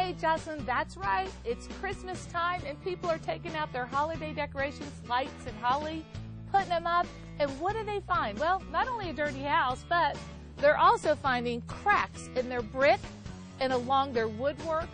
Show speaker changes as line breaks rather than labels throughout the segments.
Okay, Jocelyn, that's right. It's Christmas time and people are taking out their holiday decorations, lights and holly, putting them up. And what do they find? Well, not only a dirty house, but they're also finding cracks in their brick and along their woodwork,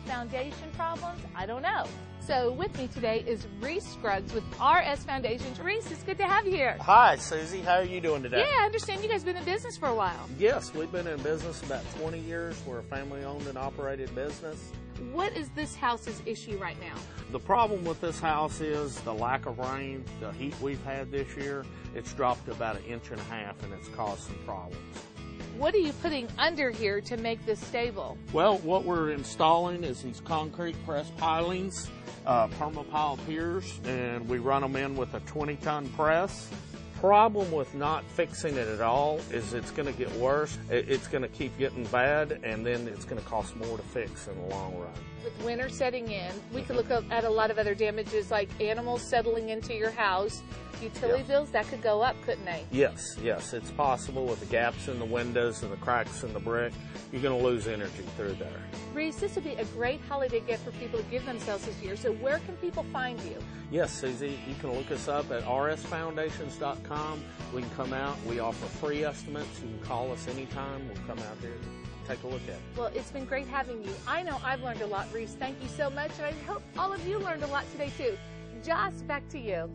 foundation problems. I don't know. So with me today is Reese Scruggs with RS Foundations. Reese, it's good to have you here.
Hi, Susie. How are you doing today?
Yeah, I understand you guys have been in business for a while.
Yes, we've been in business about 20 years. We're a family-owned and operated business.
What is this house's issue right now?
The problem with this house is the lack of rain, the heat we've had this year. It's dropped to about 1.5 inches and it's caused some problems.
What are you putting under here to make this stable?
Well, what we're installing is these concrete press pilings, permapile piers, and we run them in with a 20-ton press. Problem with not fixing it at all is it's going to get worse. It's going to keep getting bad, and then it's going to cost more to fix in the long run.
With winter setting in, we could look at a lot of other damages like animals settling into your house, utility bills, that could go up, couldn't they?
Yes, it's possible with the gaps in the windows and the cracks in the brick. You're going to lose energy through there.
Reese, this would be a great holiday gift for people to give themselves this year. So where can people find you?
Yes, Susie, you can look us up at rsfoundations.com. We can come out. We offer free estimates. You can call us anytime. We'll come out here and take a look at it.
Well, it's been great having you. I know I've learned a lot, Reese. Thank you so much, and I hope all of you learned a lot today, too. Joss, back to you.